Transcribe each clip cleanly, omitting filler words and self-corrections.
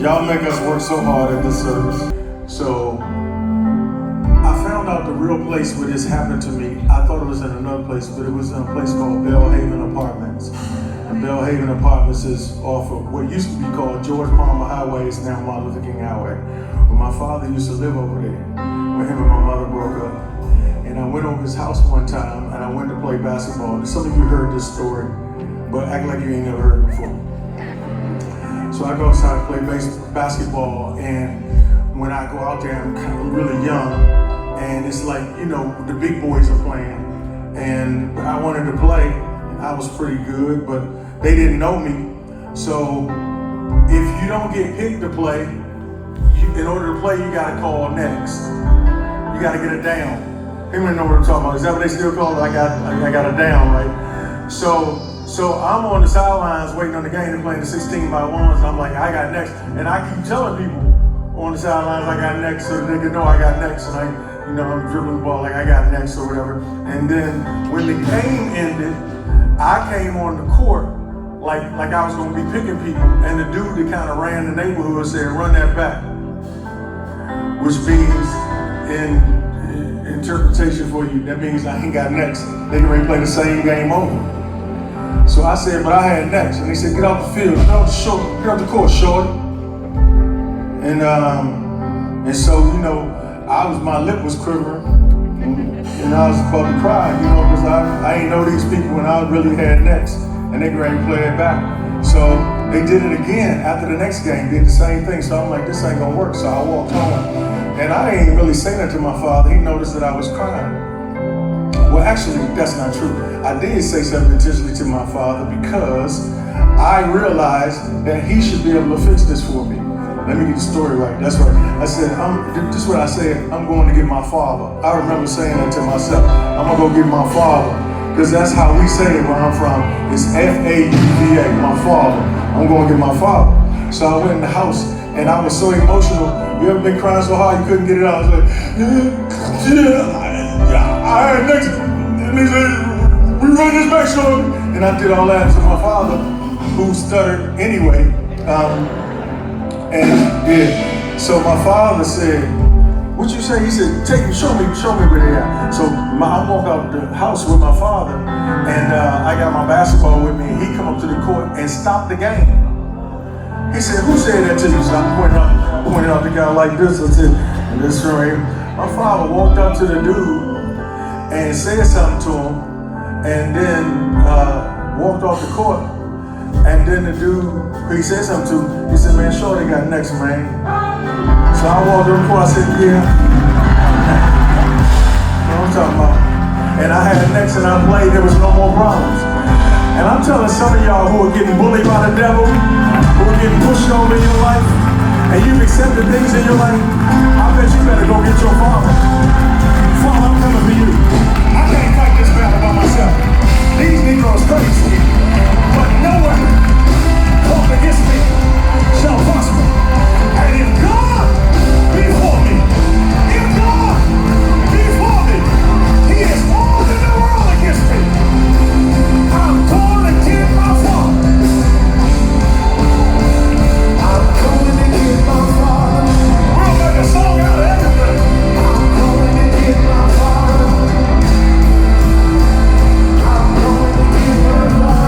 Y'all make us work so hard at this service. So I found out the real place where this happened to me. I thought it was in another place, but it was in a place called Belhaven Apartments. And Belhaven Apartments is off of what used to be called George Palmer Highway. It's now Martin Luther King Highway. But my father used to live over there when him and my mother broke up. And I went over his house one time and I went to play basketball. Some of you heard this story, but act like you ain't never heard it before. So I go outside to play basketball, and when I go out there, I'm kind of really young, and it's like, you know, the big boys are playing, and I wanted to play. I was pretty good, but they didn't know me. So if you don't get picked to play, in order to play, you gotta call next. You gotta get a down. Anyone know what I'm talking about? Is that what they still call it? I got a down, right? So I'm on the sidelines waiting on the game. They're playing the 16 by ones, and I'm like, I got next. And I keep telling people on the sidelines I got next, so they can know I got next. And I'm dribbling the ball like I got next or whatever. And then when the game ended, I came on the court like I was gonna be picking people. And the dude that kind of ran the neighborhood said, run that back. Which means, in interpretation for you, that means I ain't got next. They can already play the same game over. So I said, but I had next. And they said, get off the field, get off the court, short. And so, my lip was quivering. And I was about to cry, because I ain't know these people and I really had next. And they ready to play it back. So they did it again after the next game, did the same thing. So I'm like, this ain't gonna work. So I walked home. And I didn't really say that to my father. He noticed that I was crying. Well, actually, that's not true. I did say something intentionally to my father because I realized that he should be able to fix this for me. Let me get the story right. That's right. I said, this is what I said, I'm going to get my father. I remember saying that to myself. I'm going to go get my father. Because that's how we say it where I'm from. It's F-A-U-V-A, my father. I'm going to get my father. So I went in the house and I was so emotional. You ever been crying so hard you couldn't get it out? I was like, I had next. And he said, we run this back, son. And I did all that to my father, who stuttered anyway. So my father said, what you say? He said, show me where they are. So I walk out the house with my father, and I got my basketball with me, and he come up to the court and stopped the game. He said, who said that to you? So I'm pointing out the guy like this. I said, this right here. My father walked up to the dude and said something to him, and then walked off the court. And then the dude who he said something to, he said, man, Shorty got next, man. So I walked over the court, I said, yeah. What I'm talking about. And I had next and I played, there was no more problems. And I'm telling some of y'all who are getting bullied by the devil, who are getting pushed over in your life, and you've accepted things in your life, I bet you better go get your father. Father, I'm coming for you. I can't fight this battle by myself. These Negroes crazy. But no one formed against me shall prosper. And if God be for me, if God be for me, He is more than the world against me. I'm going to get my father. I'm going to get my father. We'll make a song out of everything. I'm going to get my father. I'm going to get my father.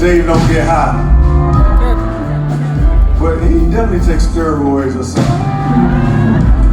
Dave don't get high. But he definitely takes steroids or something.